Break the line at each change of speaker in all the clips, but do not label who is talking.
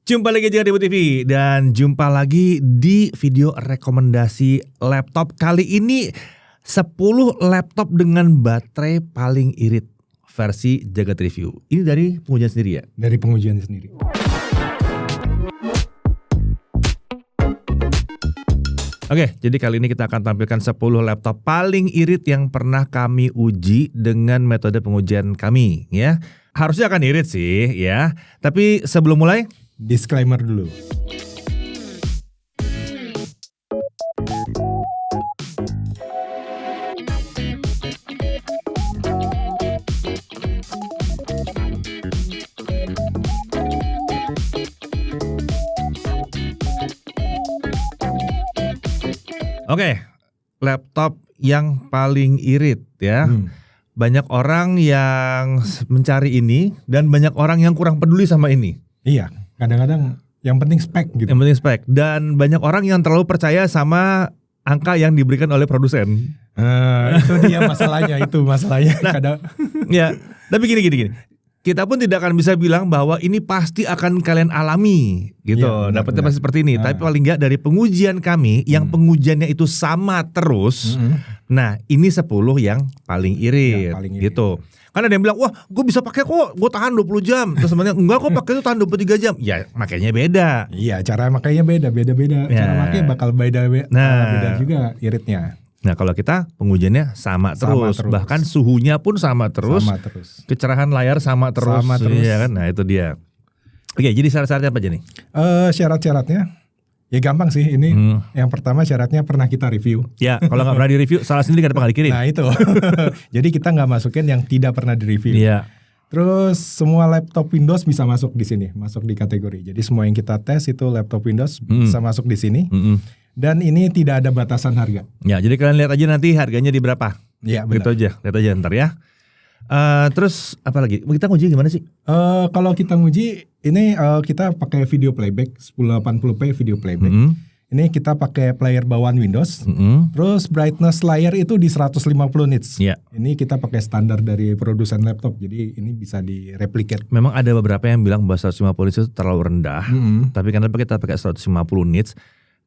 Jumpa lagi di Ibu TV dan jumpa lagi di video rekomendasi laptop. Kali ini 10 laptop dengan baterai paling irit versi Jagat Review. Ini dari pengujian sendiri ya?
Dari pengujian sendiri.
Oke, jadi kali ini kita akan tampilkan 10 laptop paling irit yang pernah kami uji dengan metode pengujian kami ya. Harusnya akan irit sih ya. Tapi sebelum mulai,
Disclaimer dulu.
oke, laptop yang paling irit ya. Banyak orang yang mencari ini dan banyak orang yang kurang peduli sama ini.
Iya, kadang-kadang yang penting spek gitu.
Yang penting spek. Dan banyak orang yang terlalu percaya sama angka yang diberikan oleh produsen.
Itu dia masalahnya,
Nah,
kadang.
Ya, tapi gini. Kita pun tidak akan bisa bilang bahwa ini pasti akan kalian alami gitu.
Iya,
Dapatnya
benar.
pasti seperti ini. Tapi paling enggak dari pengujian kami yang pengujiannya itu sama terus. Nah, ini 10 yang paling irit,
Yang paling irit.
gitu. Karena ada yang bilang, wah gue bisa pakai kok, gue tahan 20 jam. Terus sebenarnya enggak kok pakai itu tahan 23 jam. Ya makanya beda.
Iya, cara makainya beda.
Ya.
Cara makainya bakal beda juga iritnya.
Nah kalau kita pengujiannya sama terus. Bahkan suhunya pun sama terus.
Sama terus.
Kecerahan layar sama terus.
Sama terus.
Iya kan? Nah itu dia. Oke, jadi syarat-syaratnya apa aja nih?
Syarat-syaratnya ya gampang sih ini. Yang pertama syaratnya pernah kita review.
Ya, kalau nggak pernah di-review, salah sendiri kenapa nggak dikirim?
Nah itu. Jadi kita nggak masukin yang tidak pernah di-review.
Iya.
Terus semua laptop Windows bisa masuk di sini, masuk di kategori. Jadi semua yang kita tes itu laptop Windows bisa masuk di sini. Dan ini tidak ada batasan harga.
Ya, jadi kalian lihat aja nanti harganya di berapa.
Iya
Gitu
benar.
aja, lihat aja ntar ya. Terus apa lagi? Kita nguji gimana sih?
Kalau kita nguji ini kita pakai video playback 1080p video playback. Ini kita pakai player bawaan Windows. Terus brightness layar itu di 150 nits.
Iya.
Ini kita pakai standar dari produsen laptop. Jadi ini bisa direplicate.
Memang ada beberapa yang bilang bahwa 150 nits itu terlalu rendah. Tapi kenapa kita pakai 150 nits?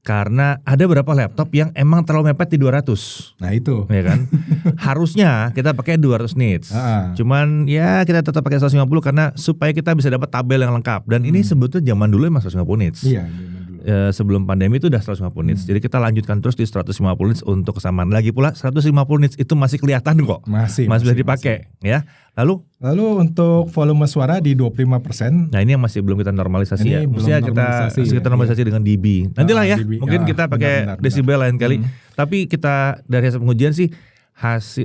Karena ada beberapa laptop yang emang terlalu mepet di 200.
Nah itu.
Ya kan? Harusnya kita pakai 200 nits. Cuman ya kita tetap pakai 150 karena supaya kita bisa dapat tabel yang lengkap. Dan ini sebetulnya zaman dulu emang 150 nits.
Iya zaman dulu.
Sebelum pandemi itu udah 150 nits. Jadi kita lanjutkan terus di 150 nits untuk kesamaan. Lagi pula 150 nits itu masih kelihatan kok. Masih bisa dipakai ya. Lalu
untuk volume suara di 25%.
nah ini yang masih belum kita normalisasi
Ini
ya.
belum
Mestinya
normalisasi
kita
ya,
normalisasi dengan dB. Nantilah ya.
dB.
Mungkin kita pakai
Benar.
desibel lain kali. Tapi kita dari hasil pengujian sih hasil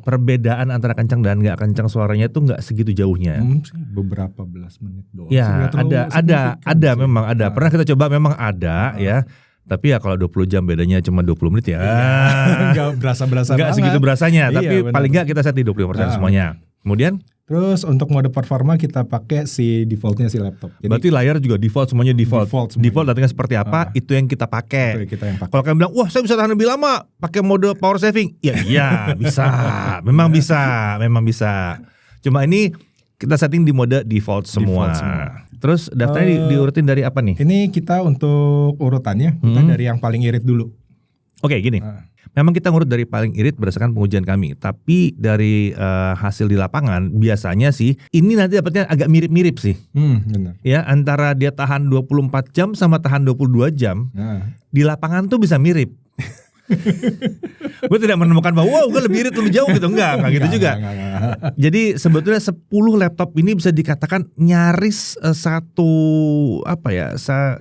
perbedaan antara kencang dan nggak kencang suaranya tuh nggak segitu jauhnya.
Beberapa belas menit doang.
Ya ada memang ada. Pernah kita coba memang ada ya. Tapi ya kalau 20 jam bedanya cuma 20 menit ya.
Enggak berasa-berasa
Enggak
banget.
segitu berasanya.
Iya,
Tapi
benar.
paling nggak kita set di 20% semuanya. Kemudian
Terus untuk mode performa kita pakai si defaultnya si laptop. Jadi
berarti layar juga default, semuanya default.
Default semuanya.
Default datangnya seperti apa, itu yang kita pakai.
itu kita yang pakai.
Kalau kalian bilang, wah saya bisa tahan lebih lama pakai mode power saving. Ya iya bisa, memang bisa. Cuma ini kita setting di mode default semua.
Default semua.
Terus daftarnya diurutin dari apa nih?
Ini kita untuk urutannya kita dari yang paling irit dulu.
Oke, gini. Memang kita ngurut dari paling irit berdasarkan pengujian kami. Tapi dari hasil di lapangan biasanya sih ini nanti dapatnya agak mirip-mirip sih.
Benar.
Ya, antara dia tahan 24 jam sama tahan 22 jam. Di lapangan tuh bisa mirip. Gue tidak menemukan bahwa wow, gue lebih irit lebih jauh gitu. Enggak gitu juga.
Enggak.
Jadi sebetulnya 10 laptop ini bisa dikatakan nyaris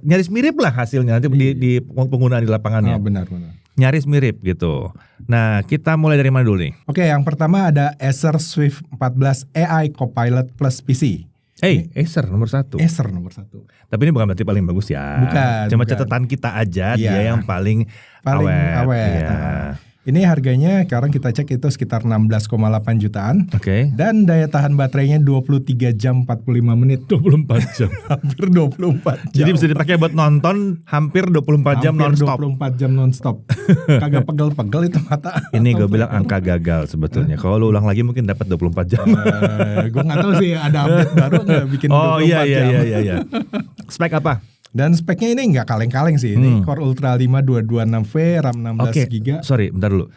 nyaris mirip lah hasilnya nanti di penggunaan di lapangannya.
Benar.
Nyaris mirip gitu. Nah, kita mulai dari mana dulu nih?
Oke, yang pertama ada Acer Swift 14 AI Copilot Plus PC.
Acer nomor 1.
Acer nomor 1.
Tapi ini bukan berarti paling bagus ya.
Bukan.
Cuma catatan kita aja
Iya.
dia yang paling awet.
awet.
Iya.
Ini harganya sekarang kita cek itu sekitar 16,8 jutaan.
Oke.
Dan daya tahan baterainya 23 jam 45 menit.
24 jam.
Hampir 24 jam.
Jadi bisa dipakai buat nonton hampir 24 jam
Hampir
nonstop.
24 jam nonstop. Kagak pegel-pegel itu mata.
Ini gue bilang angka gagal sebetulnya. Kalau lu ulang lagi mungkin dapat 24 jam.
Gue nggak tahu sih ada update baru nggak bikin 24
Oh
jam.
iya. Spek apa?
Dan speknya ini nggak kaleng-kaleng sih. Ini Core Ultra 5 226V, RAM 16 GB.
Sorry, bentar dulu.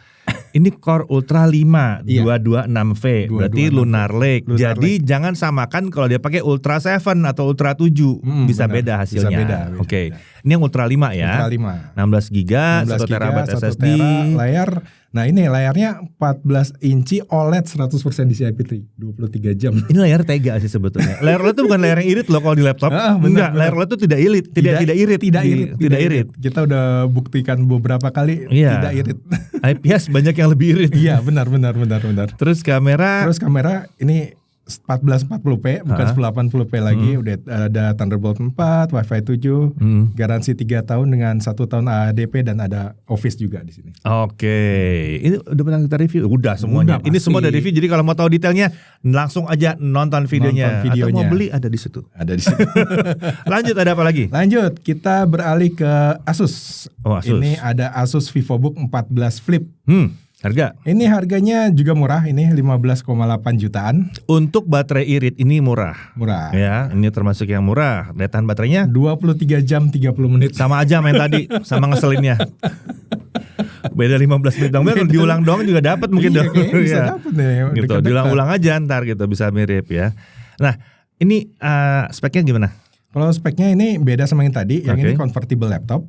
Ini Core Ultra 5
Iya.
226V, berarti
226V.
Lunar Lake.
Lunar
Jadi jangan samakan kalau dia pakai Ultra 7 atau Ultra 7. Bisa
benar.
beda hasilnya.
Bisa beda.
Oke. Ini yang Ultra 5 ya.
Ultra 5.
16 GB, 1 terabyte
1
SSD.
tera, layar. Nah ini layarnya 14 inci OLED 100% DCI P3, 23 jam.
Ini layar tega sih sebetulnya. Layar OLED itu bukan layar yang irit loh kalau di laptop.
Benar,
Enggak,
benar.
layar OLED itu tidak irit, tidak irit.
Kita udah buktikan beberapa kali
Iya.
tidak irit.
IPS banyak yang lebih irit.
Iya, benar.
Terus kamera
Terus kamera ini 1440p bukan 1080p lagi, udah ada Thunderbolt 4, Wi-Fi 7, garansi 3 tahun dengan 1 tahun ADP dan ada Office juga di sini.
Oke, ini udah pernah kita review? Udah semuanya.
Udah,
Ini
pasti.
semua udah review. Jadi kalau mau tahu detailnya, langsung aja nonton videonya.
Nonton videonya.
Atau mau beli ada di situ.
Ada di sini.
Lanjut, ada apa lagi?
Lanjut, kita beralih ke Asus.
Oh, Asus.
Ini ada Asus VivoBook 14 Flip.
Harga
Ini harganya juga murah, ini 15,8 jutaan.
untuk baterai irit ini murah.
Murah.
Ya, ini termasuk yang murah. Daya tahan baterainya
23 jam 30 menit.
sama aja main tadi, sama ngeselinnya. Beda 15 menit dong. Kalau diulang doang juga dapat mungkin
Iya,
dong.
kayaknya bisa
Iya.
dapet nih.
Gitu,
Dekat-dekat.
diulang-ulang aja ntar gitu bisa mirip ya. Nah, ini speknya gimana?
Kalau speknya ini beda sama yang tadi, yang
Oke.
ini convertible laptop.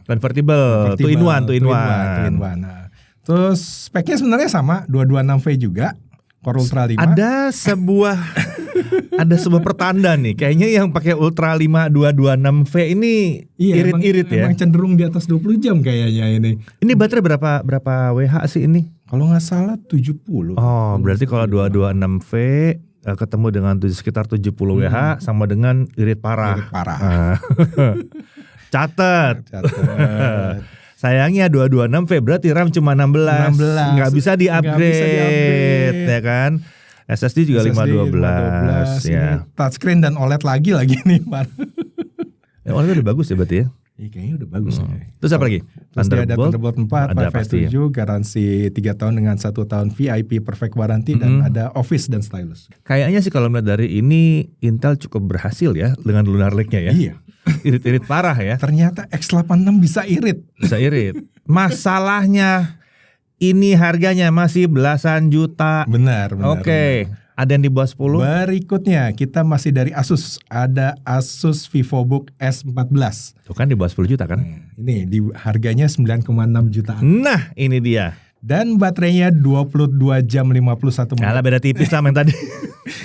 Convertible, two in one.
Two in one. Nah, terus speknya sebenarnya sama, 226V juga, Core Ultra 5.
Ada sebuah pertanda nih. Kayaknya yang pakai Ultra 5 226V ini irit-irit ya.
Emang cenderung di atas 20 jam kayaknya ini.
Ini baterai berapa WH sih ini?
Kalau nggak salah 70.
Oh, berarti kalau 226V ketemu dengan sekitar 70 WH sama dengan irit parah.
Irit parah.
Catat. Sayangnya 226V berarti RAM cuma 16.
16.
Nggak bisa
Nggak bisa
di-upgrade ya kan. SSD juga 512 ya.
Ini touchscreen dan OLED lagi nih, Pak.
OLED udah bagus ya berarti ya.
Kayaknya udah bagus.
Terus apa lagi?
Terus dia ada Thunderbolt 4,
ada
Wi-Fi
pasti ya.
7, garansi 3 tahun dengan 1 tahun VIP perfect warranty dan ada Office dan stylus.
Kayaknya sih kalau melihat dari ini Intel cukup berhasil ya dengan Lunar Lake-nya ya.
Iya.
Irit-irit parah ya.
Ternyata X86 bisa irit.
Bisa irit. Masalahnya ini harganya masih belasan juta.
Benar.
Oke. Ada yang di bawah 10?
Berikutnya kita masih dari Asus. Ada Asus VivoBook S14.
Tuh kan di bawah 10 juta kan?
Ini di harganya 9,6 jutaan.
Nah ini dia.
Dan baterainya 22 jam 51 menit.
Kalah beda tipis sama yang tadi.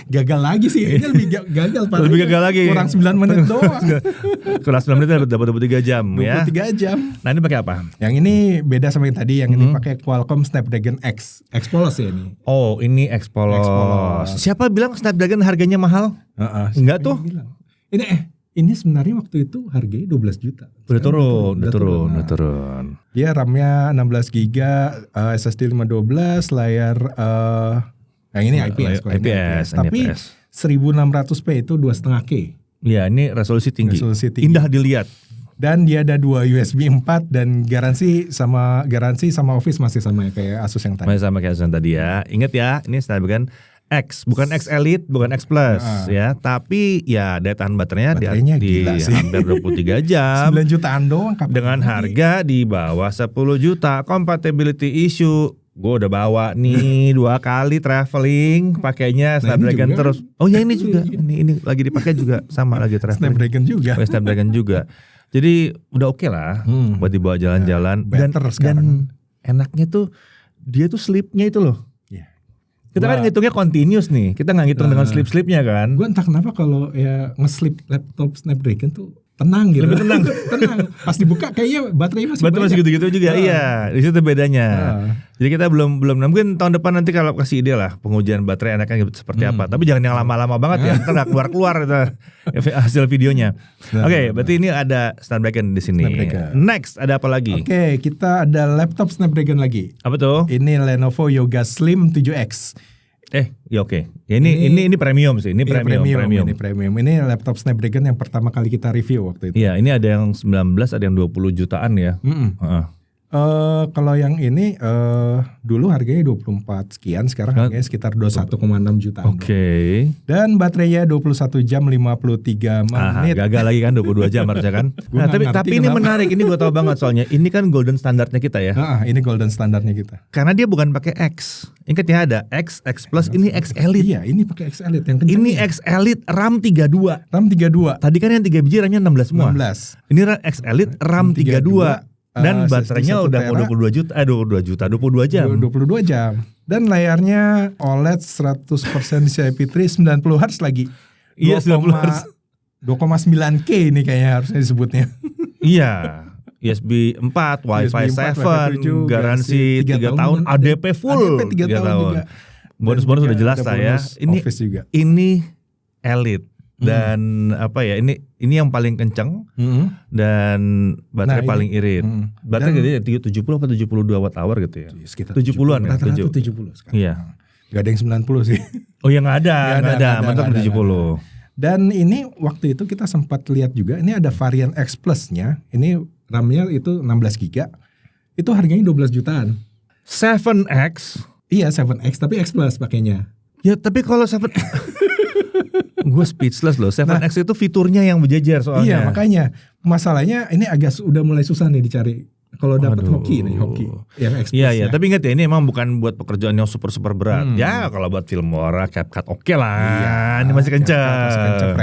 Gagal lagi sih. Ini lebih gagal Pak.
Lebih gagal lagi.
Kurang 9 menit doang.
Kurang 9 menit dapat 23 jam ya.
23 jam.
Nah ini pakai apa?
Yang ini beda sama yang tadi. Yang ini pakai Qualcomm Snapdragon X. Expolos ya ini.
Oh ini Expolos. Siapa bilang Snapdragon harganya mahal? Enggak tuh.
Ini sebenarnya waktu itu harganya 12 juta.
Udah turun.
Dia RAM-nya 16 GB, SSD 512, layar yang ini IPS. Tapi 1600p itu 2,5K.
Ya ini resolusi tinggi. Indah dilihat.
Dan dia ada 2 USB 4 dan garansi sama Office masih sama kayak Asus yang tadi.
Masih sama kayak Asus yang tadi ya. Ingat ya, ini Snapdragon X, bukan X Elite, bukan X Plus ya, tapi ya daya tahan baterainya di hampir 23 jam.
9 jutaan doang
dengan harga di bawah 10 juta. Compatibility issue. Gue udah bawa nih 2 kali traveling pakainya Snapdragon terus. Oh ya ini juga. Ini lagi dipakai juga sama lagi traveling. Snapdragon juga. Jadi udah oke lah buat dibawa jalan-jalan dan enaknya tuh dia tuh sleep-nya itu loh. Kita kan ngitungnya continuous nih. Kita nggak ngitung dengan sleep-sleepnya kan.
Gue entah kenapa kalau ya nge-sleep laptop Snapdragon tuh tenang gitu.
Lebih tenang.
Tenang. Pas dibuka kayaknya baterai masih
Betul, masih gitu-gitu juga. Iya, di situ bedanya. Jadi kita belum mungkin tahun depan nanti kalau kasih ide lah pengujian baterai enaknya seperti apa. Tapi jangan yang lama-lama banget ya. Ntar nggak keluar itu hasil videonya. Oke, berarti ini ada Snapdragon di sini. Next ada apa lagi?
Oke, kita ada laptop Snapdragon lagi.
Apa tuh?
Ini Lenovo Yoga Slim 7X.
Ya oke. Ya, ini premium sih. Ini premium.
Ini premium. Ini laptop Snapdragon yang pertama kali kita review waktu itu.
Iya, ini ada yang 19, ada yang 20 jutaan ya.
Kalau yang ini dulu harganya 24 sekian, sekarang harganya sekitar 21,6 jutaan.
Oke.
Dan baterainya 21 jam 53 menit.
Gagal lagi kan 22 jam harusnya kan. Nah, tapi ini menarik, ini gue tahu banget soalnya. Ini kan golden standarnya kita ya.
Ini golden standarnya kita.
Karena dia bukan pakai X. Ingat ya ada X Plus, ini X Elite.
Iya, ini pakai X Elite yang kencang.
Ini X Elite RAM 32.
RAM 32.
Tadi kan yang 3 biji RAM-nya 16 semua.
16.
Ini X Elite RAM 32. Dan baterainya udah mau 22 jam.
22 jam. Dan layarnya OLED 100% DCI-P3 90 Hz lagi.
Iya, 90 Hz.
2,9K ini kayaknya harusnya disebutnya.
Iya. USB 4, Wi-Fi 7, garansi 3 tahun, ADP full.
ADP 3 tahun juga.
Bonus-bonus udah jelas lah ya. Ini Elite. Dan apa ya, ini yang paling kenceng dan baterai paling irit. Baterai gede 70 atau 72 watt hour gitu ya.
Sekitar
70-an kan?
Rata-rata 70 sekarang.
Iya.
Gak ada yang 90 sih.
Oh ya nggak ada. Mantap 70.
Dan ini waktu itu kita sempat lihat juga, ini ada varian X Plus-nya. Ini RAM-nya itu 16 GB. Itu harganya 12 jutaan.
7X?
Iya 7X, tapi X Plus pakainya.
Ya tapi kalau 7 gue speechless loh. 7X itu fiturnya yang berjejer soalnya.
Iya makanya masalahnya ini agak udah mulai susah nih dicari. Kalau dapat hoki yang X Plus.
Iya, tapi ingat ya ini emang bukan buat pekerjaan yang super berat. Ya kalau buat Filmora, CapCut oke lah. Iya, ini masih kencang.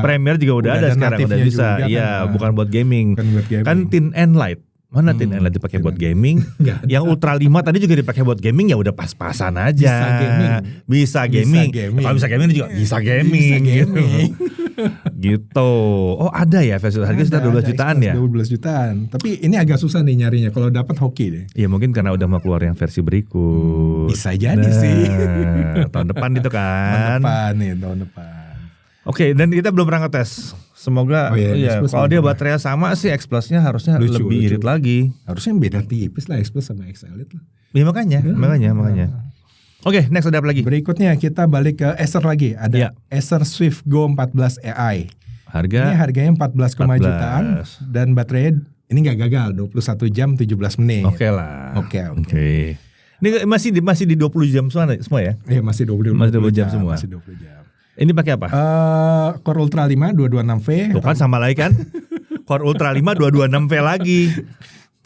Premiere juga udah ada sekarang, udah bisa. Iya, bukan buat gaming. Kan Thin and Light. Mana Thin and Light dipakai buat gaming? Yang Ultra 5 tadi juga dipakai buat gaming, ya udah pas-pasan aja. Bisa gaming. Kalau bisa gaming juga bisa gaming. Gitu. Oh ada ya versi harga sekitar 12 jutaan ya?
12 jutaan. Tapi ini agak susah nih nyarinya. Kalau dapat hoki deh.
Iya mungkin karena udah mau keluar yang versi berikut.
Bisa jadi sih.
Tahun depan itu kan.
Tahun depan.
Oke, dan kita belum pernah ngetes. Semoga kalau dia baterainya sama sih X Plus-nya harusnya lebih irit lagi.
Harusnya beda tipis lah X Plus sama X Elite lah.
Ya makanya. Oke, next ada apa lagi?
Berikutnya kita balik ke Acer lagi. Ada Acer Swift Go 14 AI. Ini harganya 14 jutaan dan baterainya ini nggak gagal 21 jam 17 menit.
Oke lah.
Oke.
Ini masih di 20 jam semua ya?
Iya masih 20
jam semua.
Masih 20 jam.
Ini pakai apa?
Core Ultra 5 226V.
Tuh kan sama lagi kan? Core Ultra 5 226V lagi.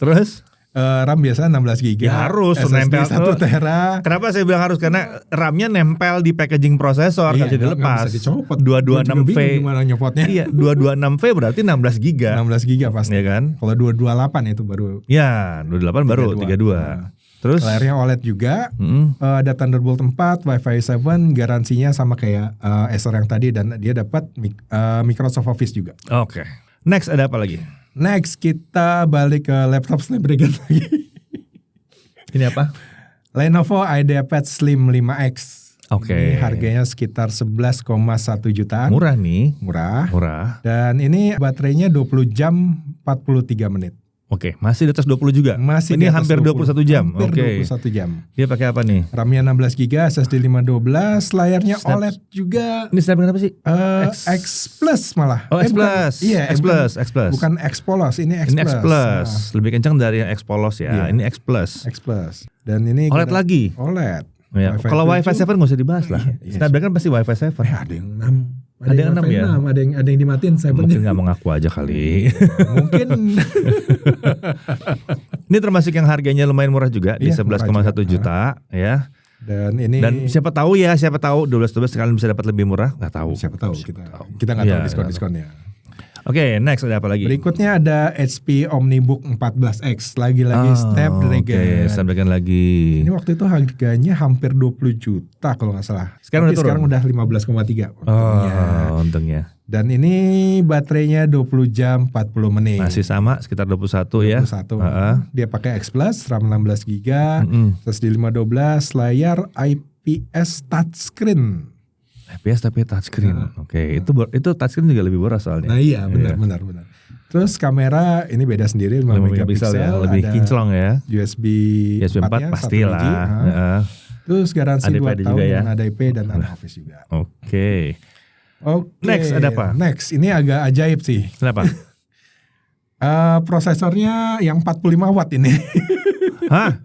Terus?
RAM biasa 16 GB.
Ya harus nempel
1 tera.
Kenapa saya bilang harus? Karena RAM-nya nempel di packaging prosesor, nggak bisa dilepas. 226V.
Gimana nyopotnya?
Iya, 226V berarti 16 GB.
16 GB pasti.
Ya kan?
Kalau 228 itu baru.
Ya, 28 baru 32. Terus
layarnya OLED juga, ada Thunderbolt 4, Wi-Fi 7, garansinya sama kayak Acer yang tadi dan dia dapat Microsoft Office juga.
Oke. Next ada apa lagi?
Next kita balik ke laptop Snapdragon lagi.
Ini apa?
Lenovo IdeaPad Slim 5X.
Oke.
Ini harganya sekitar 11,1 jutaan.
Murah nih.
Murah. Dan ini baterainya 20 jam 43 menit.
Oke, masih di atas 20 juga.
Ini
hampir 21 jam.
Hampir 21 jam.
Dia pakai apa nih?
RAM-nya 16 GB, SSD 512, layarnya OLED juga.
Ini Snapdragon apa sih?
X Plus malah.
Oh, X Plus.
Iya,
X Plus.
Bukan X Polos, ini X Plus.
Ini X Plus. Lebih kencang dari yang X Polos ya. Ini X Plus.
X Plus. Dan ini
OLED lagi.
OLED.
Ya, kalau Wi-Fi 7 nggak usah dibahas lah. Snapdragon pasti Wi-Fi 7.
Ada yang 6.
Ada yang 6 ya?
Ada yang dimatiin.
Mungkin nggak mau ngaku aja kali.
Mungkin.
Ini termasuk yang harganya lumayan murah juga di 11,1 juta ya.
Dan
siapa tahu 12 sekalian bisa dapat lebih murah, nggak tahu.
Siapa tahu kita nggak tahu diskon-diskonnya.
Oke, next ada apa lagi?
Berikutnya ada HP OmniBook 14X. Lagi-lagi Snapdragon.
Oke, Snapdragon lagi.
Ini waktu itu harganya hampir 20 juta kalau nggak salah.
Sekarang
Tapi
udah turun?
sekarang udah 15,3
Untungnya.
Dan ini baterainya 20 jam 40 menit.
Masih sama sekitar 21 ya.
21. Dia pakai X Plus, RAM 16 GB, SSD 512, layar IPS touchscreen.
IPS tapi touchscreen. Oke, itu touchscreen juga lebih boros soalnya.
Nah iya benar. Terus kamera ini beda sendiri 5 megapiksel
ya, lebih kinclong ya.
USB
4 pastilah.
Terus garansi 2 tahun
juga ya.
dengan ada IP dan ada Office juga.
Oke. Next ada apa?
Next ini agak ajaib sih.
Kenapa?
Prosesornya yang 45 watt ini.
Hah?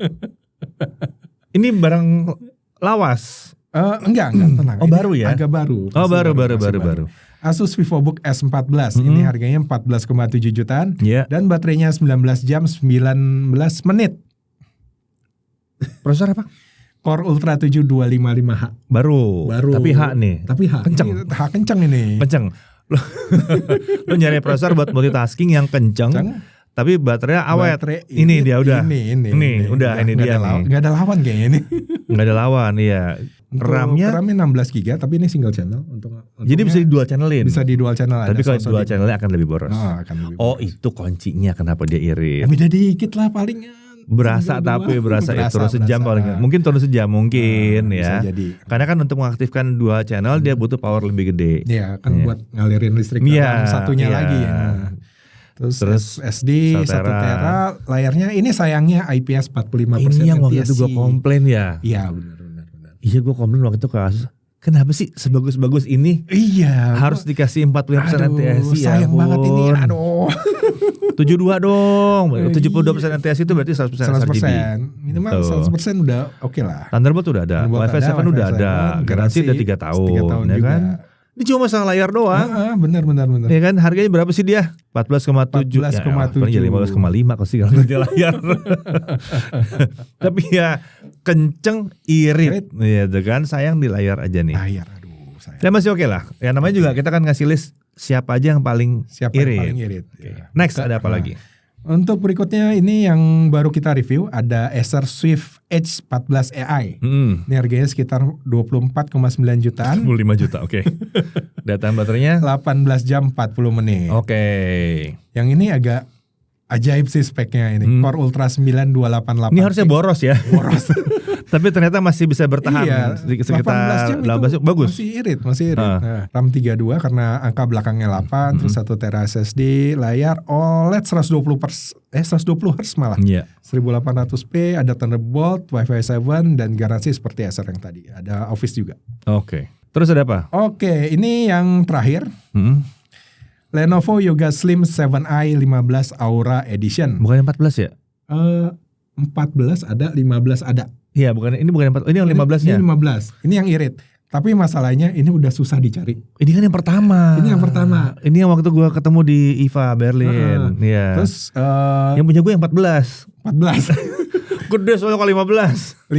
Ini barang lawas.
Enggak, tenang.
Oh,
ini
baru ya?
Agak baru.
Oh, baru.
Asus VivoBook S14. Ini harganya 14,7 jutaan. Dan baterainya 19 jam 19 menit.
Prosesor apa?
Core Ultra 7 255H.
Baru. Tapi H nih.
Tapi H. H kenceng ini.
Kenceng. Lo nyari prosesor buat multitasking yang kenceng. Tapi baterainya awet. Ini dia udah. Ini dia nih.
Gak ada lawan kayaknya ini.
Gak ada lawan, iya. RAM-nya
16 GB tapi ini single channel.
Jadi bisa di dual channelin.
Bisa di dual channel.
Tapi kalau dual channelnya akan lebih boros.
Akan lebih
itu kuncinya kenapa dia irit.
Beda dikit lah paling.
Berasa turun sejam paling. Mungkin turun sejam mungkin ya.
Bisa jadi.
Karena kan untuk mengaktifkan dual channel dia butuh power lebih gede.
Iya, kan buat ngalirin listrik satunya lagi ya. Terus SD 1 tera, layarnya ini sayangnya IPS 45%.
Ini yang waktu itu gue komplain ya.
Iya benar.
Iya gue komplain waktu itu ke Asus. Kenapa sih sebagus-bagus ini?
Iya.
Harus dikasih 45% NTSI ya.
Sayang banget ini.
72 dong. 72% NTSI itu berarti 100% RGB.
Minimal 100% udah oke lah.
Thunderbolt udah ada. Wi-Fi 7 udah ada. Garansi udah 3 tahun.
3 tahun
ya
juga.
Kan? Ini cuma masalah layar doang.
Benar.
Ya kan harganya berapa sih dia? 14,7.
14,7.
Ya 15,5 kalau sih kalau dia layar. Tapi ya kenceng irit. Ya kan sayang di layar aja nih.
Layar sayang.
Ya masih oke lah. Ya namanya juga kita kan ngasih list siapa aja yang paling irit.
Okay.
Next ada apa lagi?
Untuk berikutnya ini yang baru kita review ada Acer Swift Edge 14 AI. Ini harganya sekitar 24,9 jutaan.
25 juta, oke. Data baterainya
18 jam 40 menit.
Oke.
Yang ini agak ajaib sih speknya ini. Core Ultra 9288.
Ini harusnya boros ya.
Boros.
Tapi ternyata masih bisa bertahan sekitar 18 jam bagus.
Masih irit. Nah, RAM 32 karena angka belakangnya 8, terus 1 tera SSD, layar OLED 120 Hz malah. 1800p, ada Thunderbolt, Wi-Fi 7 dan garansi seperti Acer yang tadi. Ada Office juga.
Oke. Terus ada apa?
Oke, ini yang terakhir. Lenovo Yoga Slim 7i 15 Aura Edition.
Bukan 14 ya?
14 ada, 15 ada.
Iya, ini bukan 14. Ini yang 15-nya.
Ini 15. Ini yang irit. Tapi masalahnya ini udah susah dicari.
Ini kan yang pertama. Ini yang waktu gua ketemu di IFA Berlin. Iya.
Terus
yang punya gue yang 14.
14.
Gede soalnya kalau 15.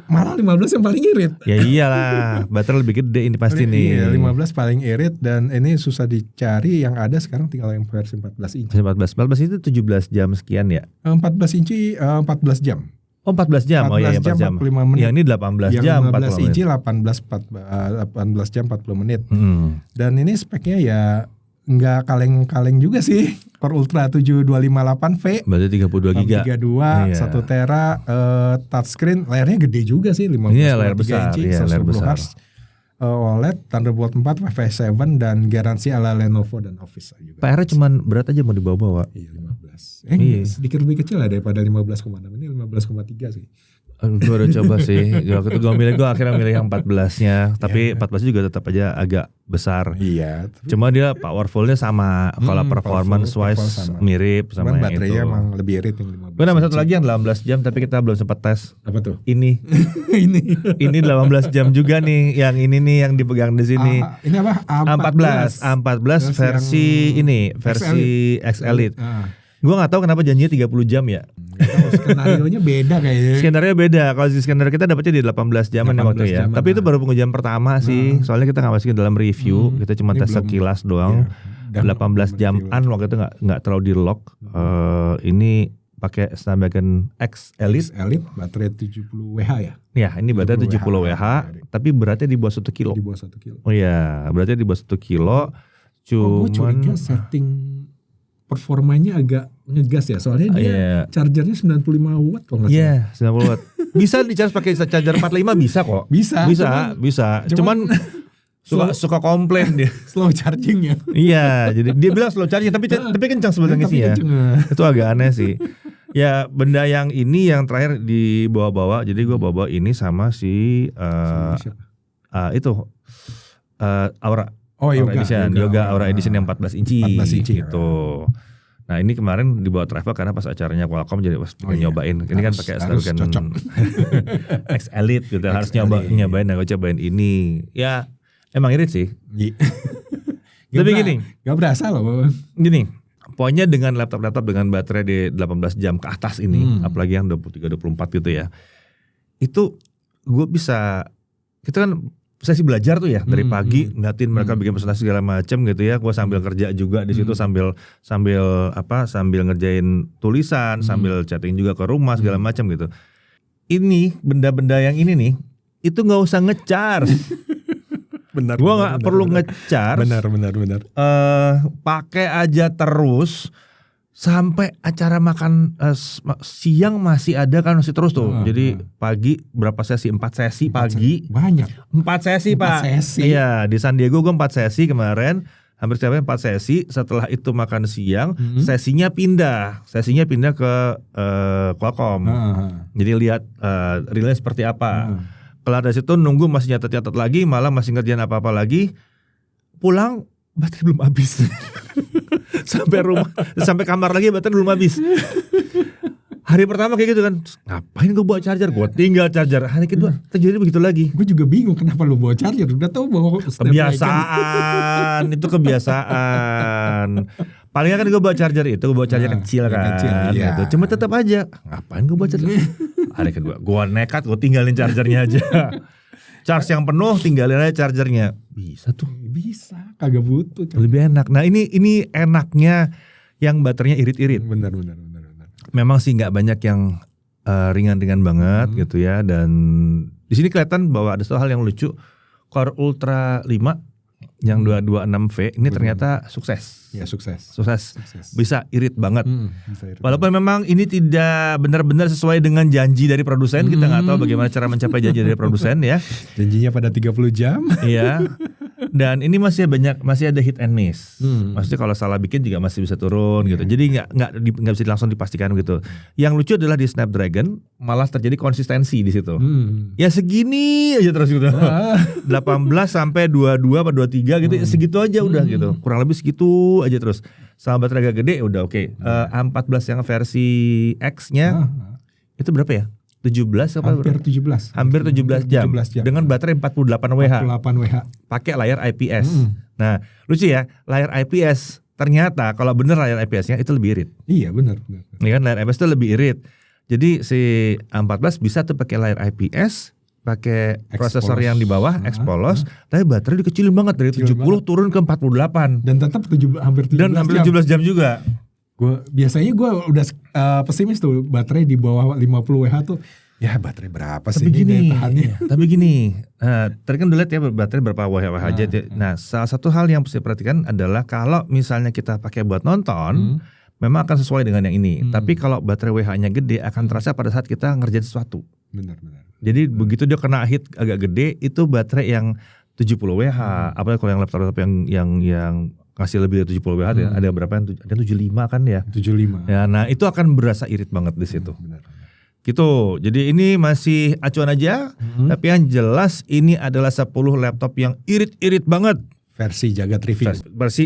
Malah 15 yang paling irit.
Ya iyalah, baterai lebih gede ini pasti nih.
Iya, 15 paling irit dan ini susah dicari. Yang ada sekarang tinggal yang versi 14 inci.
14 itu 17 jam sekian ya?
14 inci 14 jam.
Oh 14 jam,
14 jam 45 menit.
Yang ini 18 jam
15 inci 18 jam 40 menit. Dan ini speknya ya nggak kaleng-kaleng juga sih. Core Ultra 7258V.
Berarti 32 GB.
32, 1 tera, touchscreen, layarnya gede juga sih, 15,3 inci, 120 Hz. OLED, Thunderbolt 4, Wi-Fi 7 dan garansi ala Lenovo dan Office juga.
PR-nya cuman berat aja mau dibawa-bawa.
Iya 15. Sedikit lebih kecil lah daripada 15,6, ini 15,3 sih.
Gue udah coba sih. Waktu itu gue akhirnya milih yang 14-nya. Tapi 14 juga tetap aja agak besar.
Iya.
Cuma dia powerfulnya sama. Kalau performance wise mirip sama yang itu.
Baterainya emang lebih irit yang 15.
Gue nambah satu lagi yang 18 jam tapi kita belum sempat tes.
Apa tuh?
Ini. Ini 18 jam juga nih. Yang ini nih yang dipegang di sini.
Ini apa?
A14 versi ini. Versi X Elite. Gue gak tahu kenapa janjinya 30 jam ya.
Skenarionya beda kayaknya.
Skenario beda. Kalau di skenario kita dapetnya di 18 jaman ya waktu ya. Tapi itu baru pengujian pertama sih. Soalnya kita gak masukin dalam review. Kita cuma tes sekilas doang. 18 jam-an waktu itu nggak terlalu di lock. Ini pakai Snapdragon X Elite.
Baterai 70 Wh ya?
Ya, ini baterai 70 Wh, tapi beratnya di bawah 1 kilo.
Di bawah 1 kilo.
Oh iya, beratnya di bawah 1 kilo.
Gue curiga setting performanya agak ngegas ya, soalnya dia chargernya 95 watt kalau nggak salah.
90 watt. Bisa di-charge pakai charger 45 bisa kok. Bisa. Cuman suka komplain dia.
Slow chargingnya.
Iya, jadi dia bilang slow charging tapi kencang sebenarnya sih ya. Itu agak aneh sih. Ya, benda yang ini yang terakhir dibawa-bawa. Jadi gue bawa ini sama si Aura. Yoga Aura Edition yang 14 inci gitu. Nah, ini kemarin dibawa travel karena pas acaranya Qualcomm jadi pas nyobain. Ini kan pakai Snapdragon X Elite gitu. Harus nyobain dan gue cobain ini. Ya, emang irit sih. Tapi gini,
gak berasa loh.
Gini, poinnya dengan laptop dengan baterai di 18 jam ke atas ini, apalagi yang 23-24 gitu ya. Itu gue bisa, kita kan sesi belajar tuh ya dari pagi ngeliatin mereka bikin presentasi segala macam gitu ya. Gue sambil kerja juga di situ sambil ngerjain tulisan, sambil chatting juga ke rumah segala macam gitu. Ini benda-benda yang ini nih, itu nggak usah nge-charge.
Benar.
Gue nggak perlu nge-charge.
Benar.
Pakai aja terus sampai acara makan siang masih ada kan, masih terus tuh. Jadi pagi berapa sesi? 4 sesi pagi.
Banyak.
4 sesi Pak. Iya, di San Diego gue 4 sesi kemarin. Hampir setiap hari 4 sesi. Setelah itu makan siang, sesinya pindah ke Qualcomm. Jadi lihat realnya seperti apa. Kalau dari situ nunggu masih nyatet lagi, malah masih ngerjain apa-apa lagi. Pulang baterai belum habis. sampai kamar lagi baterai belum habis. Hari pertama kayak gitu kan, ngapain gue bawa charger? Gue tinggal charger. Hari kedua terjadi begitu lagi.
Gue juga bingung kenapa lu bawa charger. Udah tahu bawa
kebiasaan. Itu kebiasaan. Palingnya kan gue bawa charger itu, gue bawa charger kecil kan. Gitu. Cuma tetap aja, ngapain gue bawa charger? Hari kedua, gue nekat, gue tinggalin chargernya aja. Charge yang penuh, tinggalin aja chargernya. Bisa tuh.
Bisa, kagak butuh.
Lebih enak. Nah ini enaknya yang baterainya irit-irit.
Benar.
Memang sih nggak banyak yang ringan-ringan banget gitu ya. Dan di sini kelihatan bahwa ada satu hal yang lucu. Core Ultra 5 yang 226V ini ternyata sukses.
Ya sukses.
Bisa irit banget. Walaupun memang ini tidak benar-benar sesuai dengan janji dari produsen. Kita nggak tahu bagaimana cara mencapai janji dari produsen ya.
Janjinya pada 30 jam.
Iya. Dan ini masih ada hit and miss. Maksudnya kalau salah bikin juga masih bisa turun gitu. Jadi nggak bisa langsung dipastikan gitu. Yang lucu adalah di Snapdragon malah terjadi konsistensi di situ. Ya segini aja terus gitu. 18 sampai 22 atau 23 gitu, segitu aja udah gitu. Kurang lebih segitu aja terus. Sama baterai agak gede udah oke. A14 yang versi X-nya itu berapa ya? 17 apa? Hampir 17 jam. Dengan baterai 48 Wh. Pakai layar IPS. Nah, lucu ya, layar IPS ternyata kalau bener layar IPS-nya itu lebih irit.
Iya, benar.
Ini kan layar IPS itu lebih irit. Jadi si A14 bisa tuh pakai layar IPS, pakai prosesor yang di bawah Expolos, tapi baterai dikecilin banget dari 70 turun ke 48.
Dan tetap hampir
17 jam juga.
Biasanya gue udah pesimis tuh baterai di bawah 50 Wh tuh. Ya baterai berapa sih ini tahannya?
Tapi gini, tadi kan udah lihat ya baterai berapa Wh aja. Nah, salah satu hal yang harus diperhatikan adalah kalau misalnya kita pakai buat nonton, memang akan sesuai dengan yang ini. Tapi kalau baterai Wh-nya gede akan terasa pada saat kita ngerjain sesuatu.
Benar.
Jadi begitu dia kena hit agak gede, itu baterai yang 70 Wh, apalagi kalau yang laptop yang ngasih lebih dari 70 Wh ya. Ada berapa yang ada 75 kan ya?
75.
Ya, nah itu akan berasa irit banget di situ.
Benar.
Gitu. Jadi ini masih acuan aja, tapi yang jelas ini adalah 10 laptop yang irit-irit banget.
Versi Jagat Review.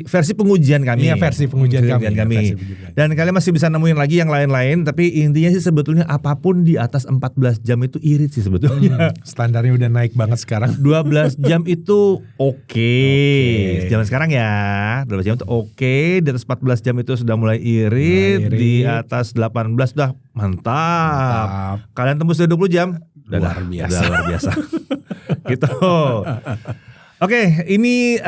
Versi pengujian kami.
Iya, versi pengujian kami.
Dan kalian masih bisa nemuin lagi yang lain-lain, tapi intinya sih sebetulnya apapun di atas 14 jam itu irit sih sebetulnya.
Standarnya udah naik banget sekarang.
12 jam itu oke. Zaman sekarang ya, 12 jam itu oke. Di atas 14 jam itu sudah mulai irit. Di atas 18 udah mantap. Kalian tembus dari 20 jam,
luar biasa.
Gitu. Oke, ini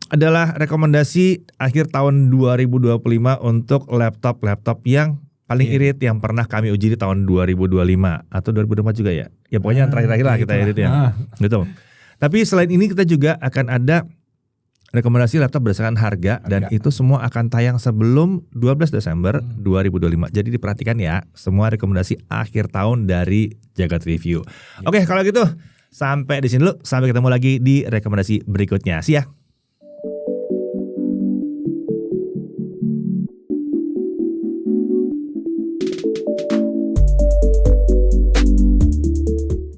adalah rekomendasi akhir tahun 2025 untuk laptop yang paling irit yang pernah kami uji di tahun 2025 atau 2024 juga ya. Ya pokoknya yang terakhir-terakhir lah kita irit ya. Gitu. Tapi selain ini kita juga akan ada rekomendasi laptop berdasarkan harga dan itu semua akan tayang sebelum 12 Desember 2025. Jadi diperhatikan ya, semua rekomendasi akhir tahun dari Jagat Review. Oke, kalau gitu sampai di sini dulu. Sampai ketemu lagi di rekomendasi berikutnya. See ya.